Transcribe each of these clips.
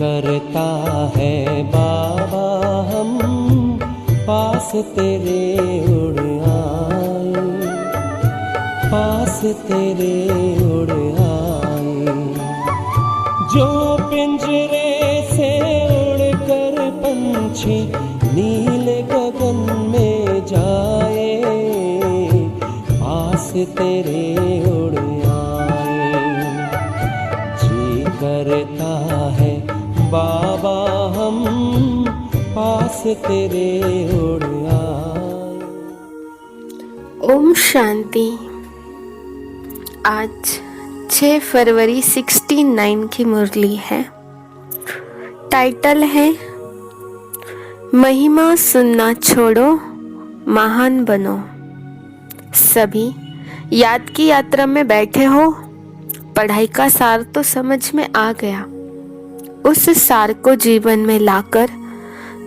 करता है बाबा हम पास तेरे उड़ आए, पास तेरे उड़ आए। जो पिंजरे से उड़कर पंछी नीले गगन में जाए, पास तेरे उड़ आए। जी करता है बाबा हम पास तेरे उड़ आए। ओम शांति। आज 6 फरवरी 69 की मुरली है। टाइटल है महिमा सुनना छोड़ो, महान बनो। सभी याद की यात्रा में बैठे हो। पढ़ाई का सार तो समझ में आ गया। उस सार को जीवन में लाकर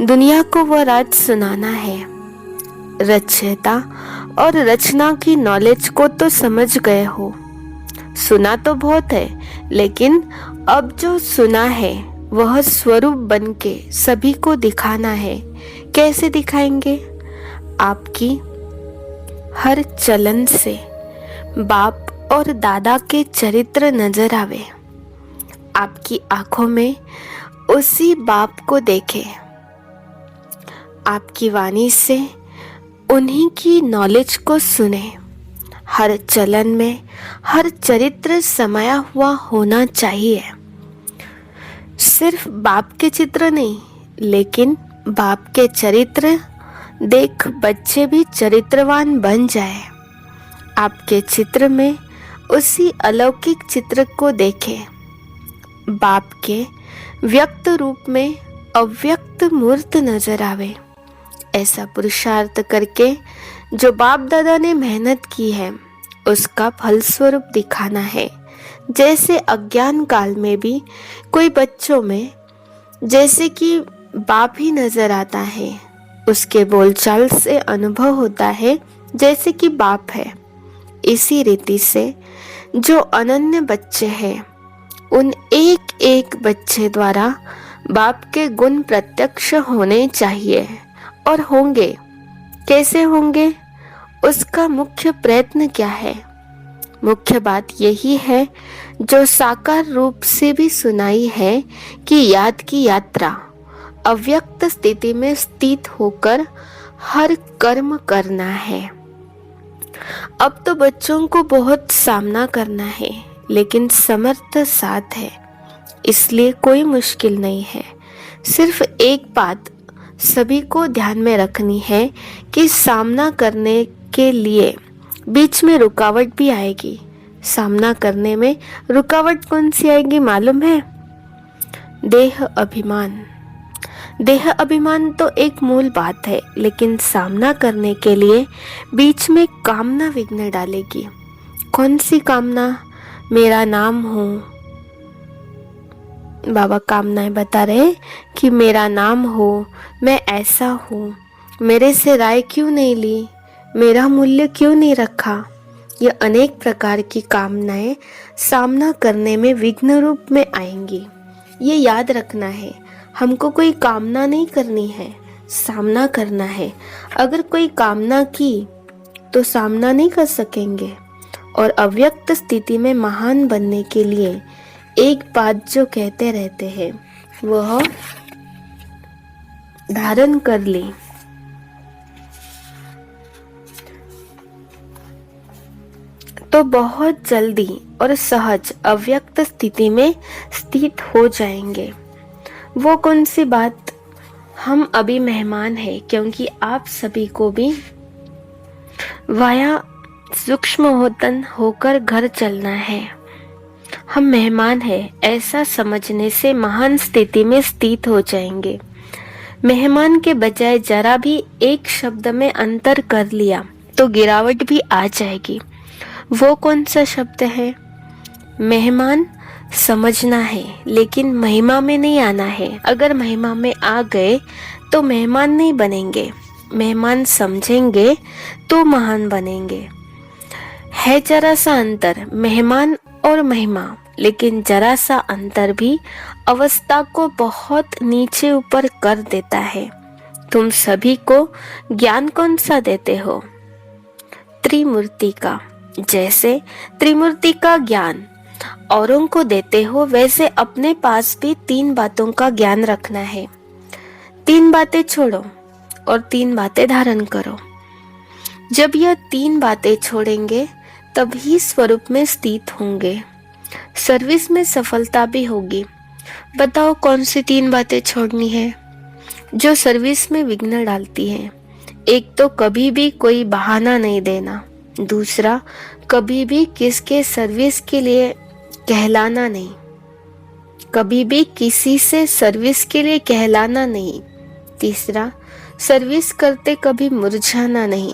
दुनिया को वो राज सुनाना है। रचयिता और रचना की नॉलेज को तो समझ गए हो। सुना तो बहुत है, लेकिन अब जो सुना है वह स्वरूप बनके सभी को दिखाना है। कैसे दिखाएंगे? आपकी हर चलन से बाप और दादा के चरित्र नजर आवे। आपकी आंखों में उसी बाप को देखे। आपकी वाणी से उन्हीं की नॉलेज को सुने। हर चलन में हर चरित्र समाया हुआ होना चाहिए। सिर्फ बाप के चित्र नहीं, लेकिन बाप के चरित्र देख बच्चे भी चरित्रवान बन जाए। आपके चित्र में उसी अलौकिक चित्र को देखे। बाप के व्यक्त रूप में अव्यक्त मूर्त नजर आवे। ऐसा पुरुषार्थ करके जो बाप दादा ने मेहनत की है उसका फलस्वरूप दिखाना है। जैसे अज्ञान काल में भी कोई बच्चों में जैसे कि बाप ही नजर आता है, उसके बोलचाल से अनुभव होता है जैसे कि बाप है। इसी रीति से जो अनन्य बच्चे हैं उन एक एक बच्चे द्वारा बाप के गुण प्रत्यक्ष होने चाहिए और होंगे। कैसे होंगे? उसका मुख्य प्रयत्न क्या है? मुख्य बात यही है जो साकार रूप से भी सुनाई है कि याद की यात्रा अव्यक्त स्थिति में स्थित होकर हर कर्म करना है। अब तो बच्चों को बहुत सामना करना है, लेकिन समर्थ साथ है, इसलिए कोई मुश्किल नहीं है। सिर्फ एक बात सभी को ध्यान में रखनी है कि सामना करने के लिए बीच में रुकावट भी आएगी। सामना करने में रुकावट कौन सी आएगी मालूम है? देह अभिमान। देह अभिमान तो एक मूल बात है, लेकिन सामना करने के लिए बीच में कामना विघ्न डालेगी। कौन सी कामना? मेरा नाम हो। बाबा कामनाएं बता रहे कि मेरा नाम हो, मैं ऐसा हूँ, मेरे से राय क्यों नहीं ली, मेरा मूल्य क्यों नहीं रखा। ये अनेक प्रकार की कामनाएं सामना करने में विघ्न रूप में आएंगी। ये याद रखना है, हमको कोई कामना नहीं करनी है, सामना करना है। अगर कोई कामना की तो सामना नहीं कर सकेंगे। और अव्यक्त स्थिति में महान बनने के लिए एक बात जो कहते रहते हैं वह धारण कर ली। तो बहुत जल्दी और सहज अव्यक्त स्थिति में स्थित हो जाएंगे। वो कौन सी बात? हम अभी मेहमान हैं, क्योंकि आप सभी को भी वाया सूक्ष्म होतन होकर घर चलना है। हम मेहमान हैं, ऐसा समझने से महान स्थिति में स्थित हो जाएंगे। मेहमान के बजाय जरा भी एक शब्द में अंतर कर लिया तो गिरावट भी आ जाएगी। वो कौन सा शब्द है? मेहमान समझना है, लेकिन महिमा में नहीं आना है। अगर महिमा में आ गए तो मेहमान नहीं बनेंगे। मेहमान समझेंगे तो महान बनेंगे। है जरा सा अंतर मेहमान और महिमा। लेकिन जरा सा अंतर भी अवस्था को बहुत नीचे ऊपर कर देता है। तुम सभी को ज्ञान कौन सा देते हो? त्रिमूर्ति का। जैसे त्रिमूर्ति का ज्ञान औरों को देते हो, वैसे अपने पास भी 3 बातों का ज्ञान रखना है। 3 बातें छोड़ो और 3 बातें धारण करो। जब यह 3 बातें छोड़ेंगे तभी स्वरूप में स्थित होंगे, सर्विस में सफलता भी होगी। बताओ कौन सी 3 बातें छोड़नी है जो सर्विस में विघ्न डालती है? एक तो कभी भी कोई बहाना नहीं देना, दूसरा कभी भी किसके सर्विस के लिए कहलाना नहीं, कभी भी किसी से सर्विस के लिए कहलाना नहीं, तीसरा सर्विस करते कभी मुरझाना नहीं।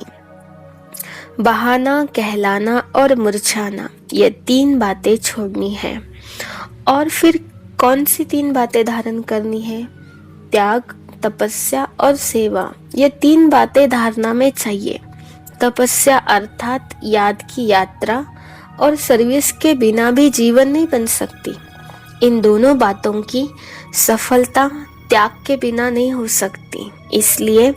बहाना, कहलाना और मुरझाना, ये 3 बातें छोड़नी है। और फिर कौन सी 3 बातें धारण करनी है? त्याग, तपस्या और सेवा, ये 3 बातें धारणा में चाहिए। तपस्या अर्थात याद की यात्रा, और सर्विस के बिना भी जीवन नहीं बन सकती। इन दोनों बातों की सफलता त्याग के बिना नहीं हो सकती। इसलिए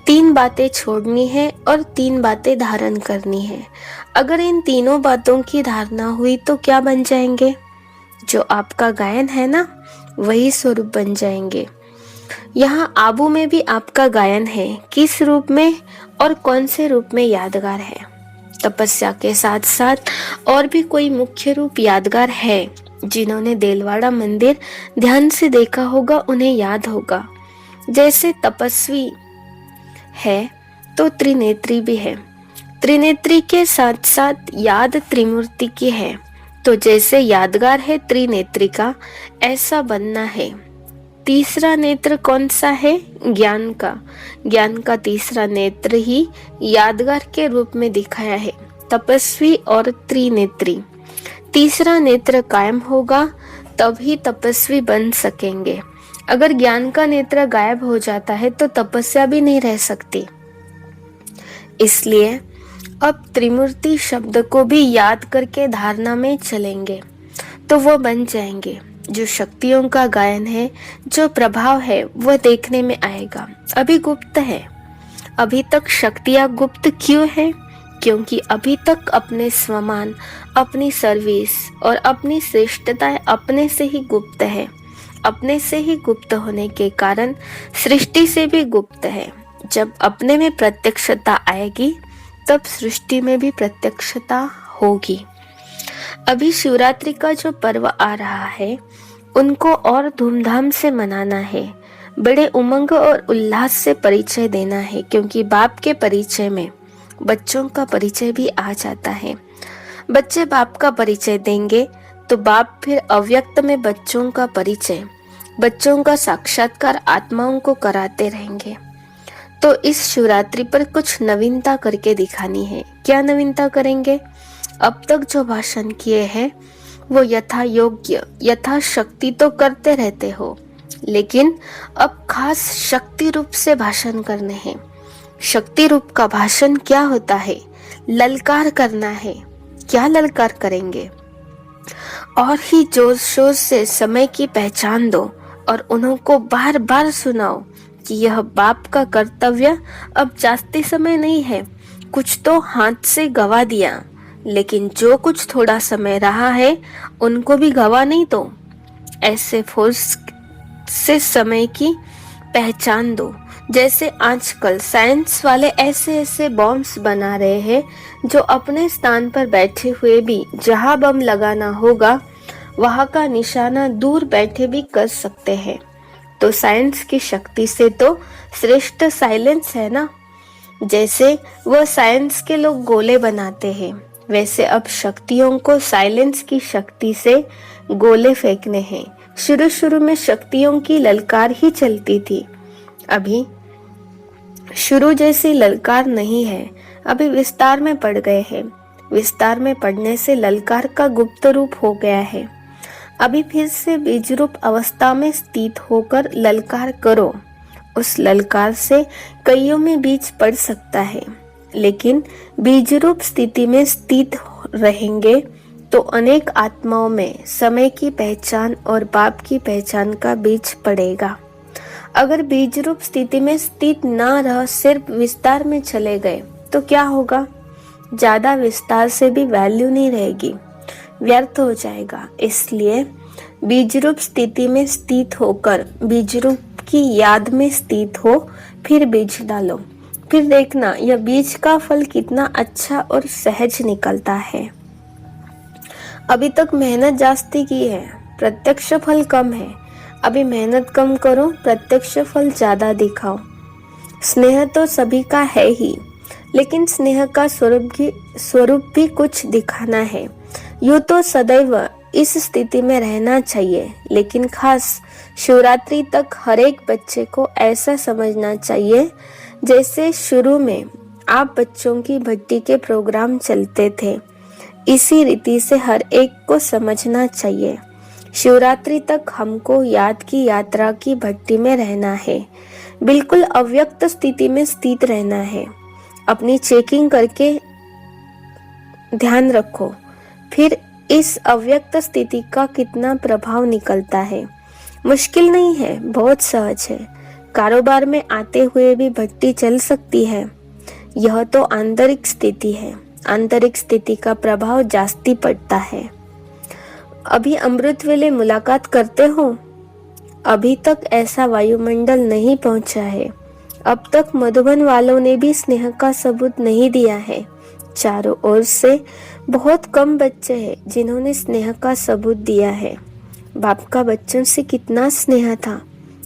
3 बातें छोड़नी है और 3 बातें धारण करनी है। अगर इन तीनों बातों की धारणा हुई तो क्या बन जाएंगे? जो आपका गायन है ना, वही स्वरूप बन जाएंगे। यहाँ आबू में भी आपका गायन है। किस रूप में और कौन से रूप में यादगार है? तपस्या के साथ साथ और भी कोई मुख्य रूप यादगार है? जिन्होंने देलवाड़ा मंदिर ध्यान से देखा होगा उन्हें याद होगा। जैसे तपस्वी है तो त्रिनेत्री भी है, त्रिनेत्री के साथ साथ याद त्रिमूर्ति की है। तो जैसे यादगार है त्रिनेत्री का, ऐसा बनना है। तीसरा नेत्र कौन सा है? ज्ञान का। ज्ञान का तीसरा नेत्र ही यादगार के रूप में दिखाया है, तपस्वी और त्रिनेत्री। तीसरा नेत्र कायम होगा तभी तपस्वी बन सकेंगे। अगर ज्ञान का नेत्र गायब हो जाता है तो तपस्या भी नहीं रह सकती। इसलिए अब त्रिमूर्ति शब्द को भी याद करके धारणा में चलेंगे तो वो बन जाएंगे। जो शक्तियों का गायन है, जो प्रभाव है, वह देखने में आएगा। अभी गुप्त है। अभी तक शक्तियां गुप्त क्यों है? क्योंकि अभी तक अपने स्वमान, अपनी सर्विस और अपनी श्रेष्ठता अपने से ही गुप्त है। अपने से ही गुप्त होने के कारण सृष्टि से भी गुप्त है। जब अपने में प्रत्यक्षता आएगी तब सृष्टि में भी प्रत्यक्षता होगी। अभी शिवरात्रि का जो पर्व आ रहा है उनको और धूमधाम से मनाना है, बड़े उमंग और उल्लास से परिचय देना है, क्योंकि बाप के परिचय में बच्चों का परिचय भी आ जाता है। बच्चे बाप का परिचय देंगे तो बाप फिर अव्यक्त में बच्चों का परिचय, बच्चों का साक्षात्कार आत्माओं को कराते रहेंगे। तो इस शिवरात्रि पर कुछ नवीनता करके दिखानी है। क्या नवीनता करेंगे? अब तक जो भाषण किए हैं वो यथा योग्य, यथा शक्ति तो करते रहते हो, लेकिन अब खास शक्ति रूप से भाषण करने हैं। शक्ति रूप का भाषण क्या होता है? ललकार करना है। क्या ललकार करेंगे? और ही जोर शोर से समय की पहचान दो और उन्हों को बार बार सुनाओ कि यह बाप का कर्तव्य अब जास्ती समय नहीं है। कुछ तो हाथ से गवा दिया, लेकिन जो कुछ थोड़ा समय रहा है उनको भी गवा नहीं दो। ऐसे फोर्स से समय की पहचान दो। जैसे आजकल साइंस वाले ऐसे ऐसे बॉम्ब्स बना रहे हैं जो अपने स्थान पर बैठे हुए भी जहां बम लगाना होगा वहां का निशाना दूर बैठे भी कर सकते हैं। तो साइंस की शक्ति से तो श्रेष्ठ साइलेंस है ना। जैसे वह साइंस के लोग गोले बनाते हैं, वैसे अब शक्तियों को साइलेंस की शक्ति से गोले फेंकने हैं। शुरू शुरू में शक्तियों की ललकार ही चलती थी, अभी शुरू जैसी ललकार नहीं है। अभी विस्तार में पड़ गए हैं। विस्तार में पड़ने से ललकार का गुप्त रूप हो गया है। अभी फिर से बीज रूप अवस्था में स्थित होकर ललकार करो। उस ललकार से कईयों में बीज पड़ सकता है, लेकिन बीज रूप स्थिति में स्थित रहेंगे तो अनेक आत्माओं में समय की पहचान और बाप की पहचान का बीज पड़ेगा। अगर बीज रूप स्थिति में स्थित न रह सिर्फ विस्तार में चले गए तो क्या होगा? ज्यादा विस्तार से भी वैल्यू नहीं रहेगी, व्यर्थ हो जाएगा। इसलिए बीज रूप स्थिति में स्थित होकर बीज रूप की याद में स्थित हो, फिर बीज डालो, फिर देखना यह बीज का फल कितना अच्छा और सहज निकलता है। अभी तक मेहनत जास्ती की है, प्रत्यक्ष फल कम है। अभी मेहनत कम करो, प्रत्यक्ष फल ज्यादा दिखाओ। स्नेह तो सभी का है ही, लेकिन स्नेह का स्वरूप भी कुछ दिखाना है। यूँ तो सदैव इस स्थिति में रहना चाहिए, लेकिन खास शिवरात्रि तक हर एक बच्चे को ऐसा समझना चाहिए जैसे शुरू में आप बच्चों की भट्टी के प्रोग्राम चलते थे। इसी रीति से हर एक को समझना चाहिए। शिवरात्रि तक हमको याद की यात्रा की भट्टी में रहना है, बिल्कुल अव्यक्त स्थिति में स्थित रहना है। अपनी चेकिंग करके ध्यान रखो, फिर इस अव्यक्त स्थिति का कितना प्रभाव निकलता है। मुश्किल नहीं है, बहुत सहज है। कारोबार में आते हुए भी भट्टी चल सकती है। यह तो आंतरिक स्थिति है, आंतरिक स्थिति का प्रभाव जास्ती पड़ता है। अभी अमृत वेले मुलाकात करते हो? अभी तक ऐसा वायुमंडल नहीं पहुंचा है। अब तक मधुबन वालों ने भी स्नेह का सबूत नहीं दिया है। चारों ओर से बहुत कम बच्चे हैं जिन्होंने स्नेह का सबूत दिया है। बाप का बच्चों से कितना स्नेह था।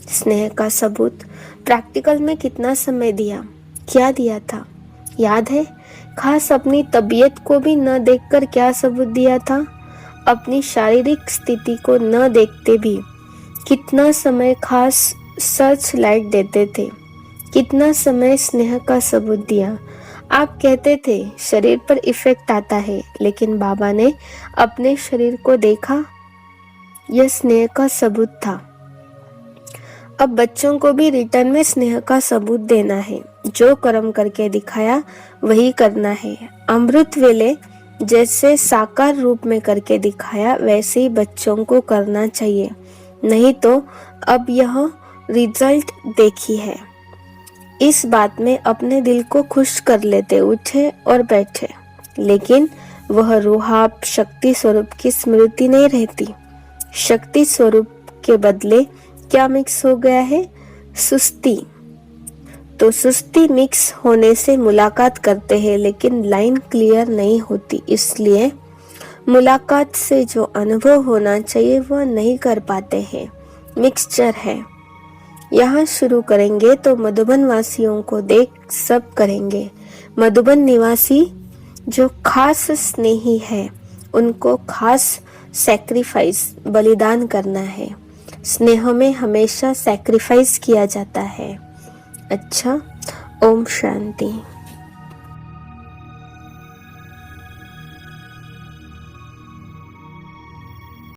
स्नेह का सबूत प्रैक्टिकल में कितना समय दिया, क्या दिया था याद है? खास अपनी तबीयत को भी न देखकर क्या सबूत दिया था? अपनी शारीरिक स्थिति को न देखते भी कितना समय खास सर्च लाइट देते थे, कितना समय स्नेह का सबूत दिया। आप कहते थे शरीर पर इफेक्ट आता है, लेकिन बाबा ने अपने शरीर को देखा, यह स्नेह का सबूत था। अब बच्चों को भी रिटर्न में स्नेह का सबूत देना है। जो कर्म करके दिखाया वही करना है। अमृत वेले जैसे साकार रूप में करके दिखाया वैसे ही बच्चों को करना चाहिए। नहीं तो अब यह रिजल्ट देखी है। इस बात में अपने दिल को खुश कर लेते उठे और बैठे, लेकिन वह रूहाब शक्ति स्वरूप की स्मृति नहीं रहती। शक्ति स्वरूप के बदले क्या मिक्स हो गया है? सुस्ती। तो सुस्ती मिक्स होने से मुलाकात करते हैं, लेकिन लाइन क्लियर नहीं होती। इसलिए मुलाकात से जो अनुभव होना चाहिए वह नहीं कर पाते हैं, मिक्सचर है। यहाँ शुरू करेंगे तो मधुबन वासियों को देख सब करेंगे। मधुबन निवासी जो खास स्नेही है उनको खास सैक्रिफाइस बलिदान करना है। स्नेह में हमेशा सैक्रिफाइस किया जाता है। अच्छा, ओम शांति।